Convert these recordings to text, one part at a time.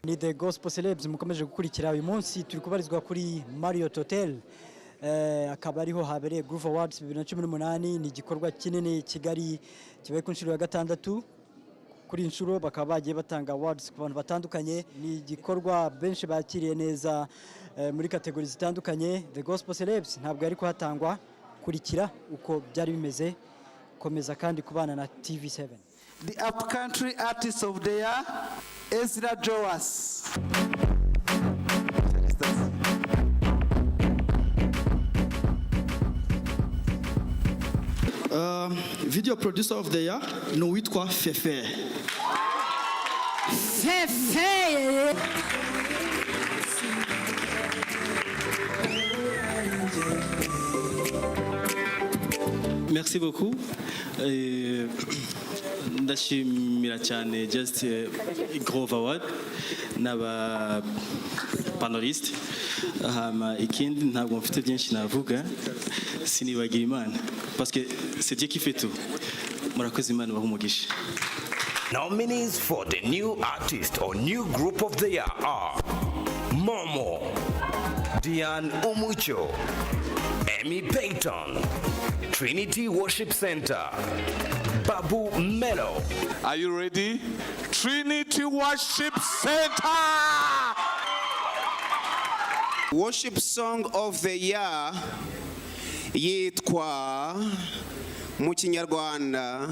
Ni The Gospel Celebs mukomeje gukurikira uyu munsi turi kubarizwa kuri Marriott Hotel. Akaba ariho habereye Groove Awards 2018. Ni igikorwa kinini Kigali kibaye ku nshuro ya gatandatu. Kuri inshuro bakaba bagiye batanga awards ku bantu batandukanye. Ni igikorwa benshi bakiriye neza muri kategori zitandukanye. The Gospel Celebs ntabwo yari kuhatangwa, kurikira uko byari bimeze, komeza kandi kubana na TV7. The upcountry artist of the year, Ezra Joas. Video producer of the year, no witwa Fefe. Fefe. Merci beaucoup. Ndashimira cyane just Groove Award n'aba panelist. Ikindi ntabwo mfite byinshi navuga, sinibagira Imana parce que c'est Dieu qui fait tout. Murakoze Imana bahumugisha. Nominees for the new artist or new group of the year are Momo, Diane Umucho, Amy Payton, Trinity Worship Center, Babu Mello. Are you ready? Trinity Worship Center! Worship song of the year yitwa mu Kinyarwanda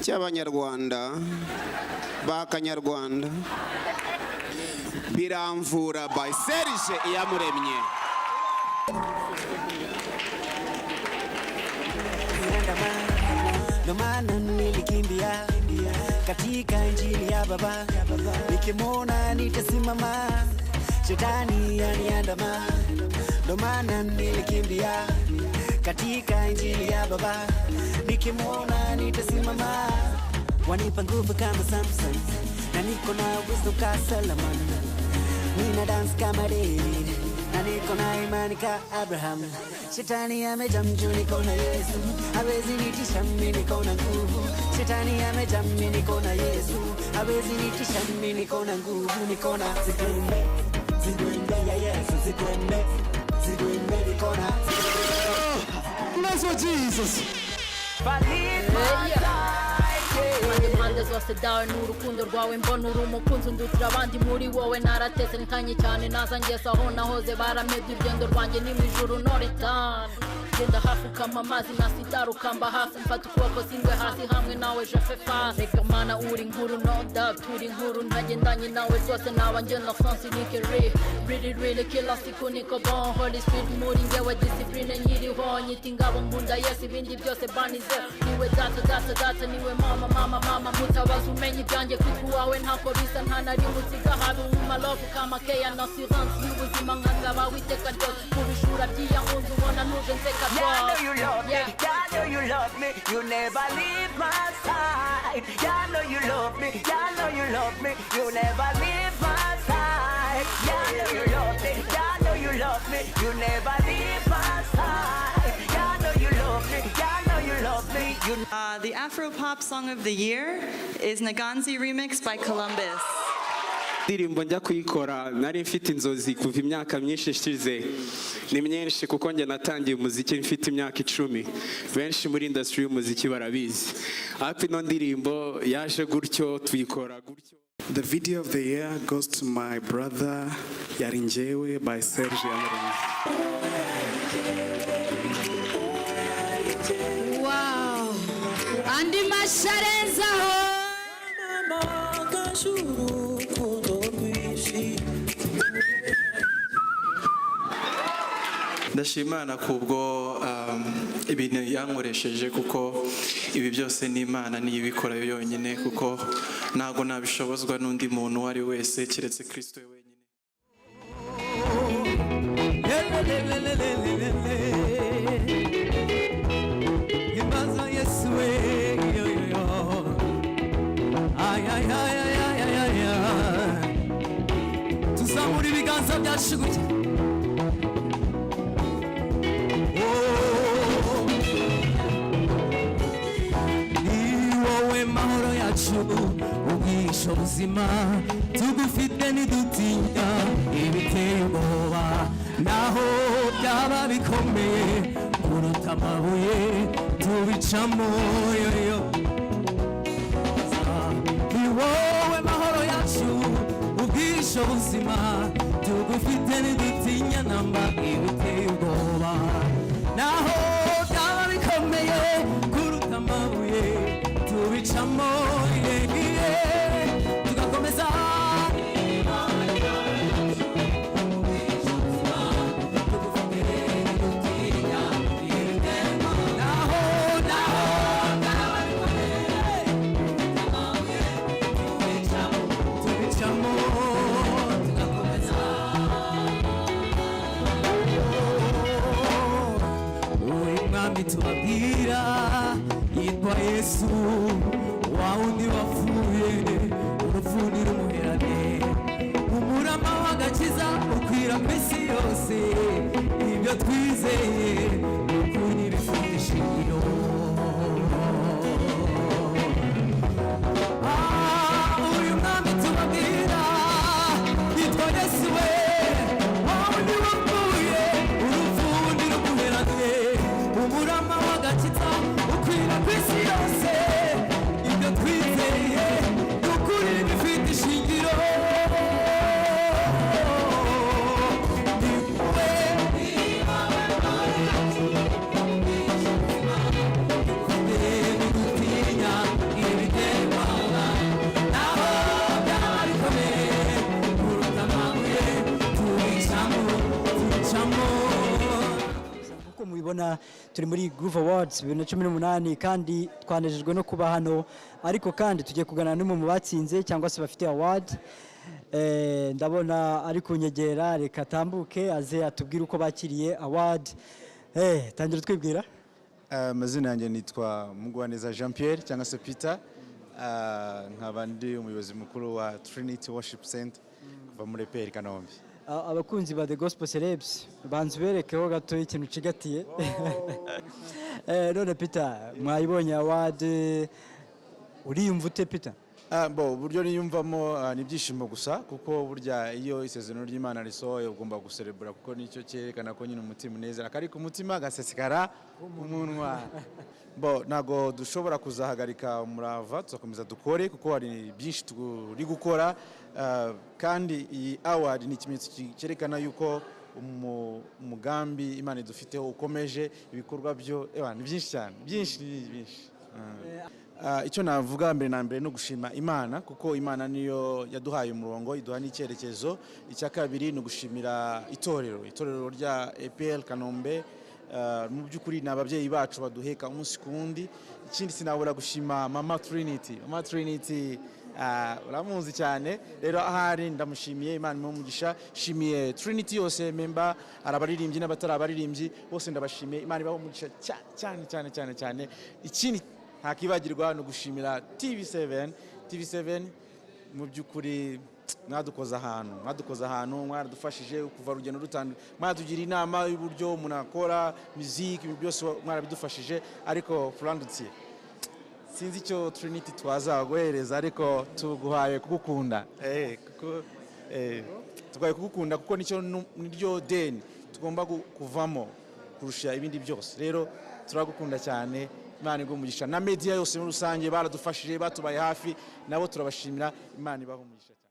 cy'Abanyarwanda b'Akanyarwanda Biramvura by Serge Iyamuremye. Ndo maana nilikimbia katika injili ya Baba, nikimwona nitasimama, shetani yaniandama. Ndo maana nilikimbia katika injili ya Baba, nikimwona nitasimama. Wanipa nguvu kama Samson, na niko na wisdom ka Solomon. Nina dance kama David, na niko na imani ka Abraham. Shetani amejaa mjuu, niko na Yesu, hawezi nitisha mimi, niko na nguvu. Shetani amejaa mimi, niko na Yesu, hawezi nitisha mimi, niko na nguvu. Niko na zigwembe, zigwembe ya Yesu, zigwembe, zigwembe, niko na Bless you, Jesus. Impande zose dawe n'urukundo rwawe mbona uri umukunzi ndutira abandi muri wowe narateze nkanye cyane naza ngesaho nahoze baramedye urugendo rwanjye ni mu ijuru noretana genda hafi ukama amazi nasidaruka mba hasi mfata ukuboko singwe hasi hamwe nawe je fais face reka mana uri nkuru no doubt uri nkuru ntagendanye nawe zose nawe njye no sense nikere really killer siku niko bon Holy Spirit muri ngewe discipline nkiriho nyita ingabo nkunda Yesu ibindi byose banize niwe data niwe mama mutabaza umenye ibyanjye kwitwa wawe ntako bisa nta nari muziga habe umumalofu kama keya na assurance y'ubuzima nkazaba witeka ryose kubishura by'iyankunze ubona nuje nseka I know you love me, I know you love me, you never leave my side. I know you love me, I know you love me, you never leave my side. I know you love me, I know you love me, you never leave my side. I know you love me, I know you love me. The Afro-pop song of the year is Naganzi remix by Columbus. Ndirimbo njya kuyikora nari mfite inzozi kuva imyaka myinshi ishize, ni myinshi kuko njye natangiye umuziki mfite imyaka 10. Benshi muri industry y'umuziki barabizi, ariko ino ndirimbo yaje gutyo tuyikora gutyo. The video of the year goes to my brother Yarinjewe by Serge Iyamuremye. wow andi masharenzaho Ndashimana kubwo ibintu yankoresheje kuko ibi byose ni Imana niyo ibikora yonyine kuko ntago nabishobozwa n'undi muntu wari wese kiretse Kristo wenyine. Imbaza Yesu tuzamura ibiganza byacu gutya. Ni wowe mahoro ya yacu ubwisho buzima tugufite ntidutinya ibiteye ubwoba naho byaba bikomeye kuruta amabuye tubicamo yoyo ni wowe mahoro yacu ubwisho buzima tugufite ntidutinya namba ibiteye ubwoba naho byaba bikomeye kuruta amabuye tubicamo tugakomeza tubabwira yitwa Yesu wa undi wapfuye urupfu ntirumuherane umurama w'agakiza ukwira ku isi yose ibyo twizeye ukuri bifite ishingiro uyu mwami tubabwira yitwa Yesu we wa undi wapfuye urupfu ntirumuherane umurama w'agakiza ukwira ku isi yose ibyo twizeye n'ukuri bifite ishingiro mubibona turi muri Groove Awards 2018 kandi twanejejwe no kuba hano ariko kandi tugiye kuganira n'umwe mu batsinze cyangwa se bafite award ndabona ari kunyegera reka tambuke aze atubwire uko bakiriye award tangira twibwira amazina yanjye nitwa Mugwaneza Jean Pierre cyangwa se Peter nkaba ndi umuyobozi mukuru wa Trinity Worship Center kuva muri PL Kanombe abakunzi ba The Gospel Celebs banze berekeho gato ikintu cigatiye none Peter mwayibonye award uriyumva ute Peter bo buryo niyumvamo ni byishimo gusa kuko burya iyo isezerano ry'Imana risohoye ugomba guserebura kuko nicyo cyerekana ko nyine umutima unezera kari ku mutima gasesekara umunwa bo nago dushobora kuzahagarika umurava tuzakomeza dukore kuko hari byinshi turi gukora kandi iyi award ni ikimenyetso cyerekana yuko umugambi Imana idufiteho ukomeje ibikorwa byo ni byinshi cyane byinshi icyo navuga mbere na mbere no gushima Imana kuko Imana niyo yaduhaye umurongo iduha n'icyerekezo icya kabiri no gushimira itorero rya EPL Kanombe mu by'ukuri n'ababyeyi bacu baduheka umunsi kundi ikindi sinabura gushima Mama Trinity uramuzi cyane rero ahari ndamushimiye Imana imumugisha shimiye Trinity yose member arabaririmbyi n'abatarabaririmbyi bose ndabashimiye Imana ibahumugisha cyane ikindi ntakibagirwa no gushimira TV7 mu by'ukuri mwadukoza ahantu mwaradufashije kuva rugendo rutandukanye mwatugira inama y'uburyo munakora music byose mwarabidufashije ariko Furandutsiye sinzi icyo Trinity twazaguhereza ariko tuguhaye kugukunda tugaye kugukunda kuko niryo deni tugomba kuvamo kurusha ibindi byose rero turagukunda cyane Imana igumugisha na media yose muri rusange baradufashije batubaye hafi nabo turabashimira Imana ibahumugisha cyane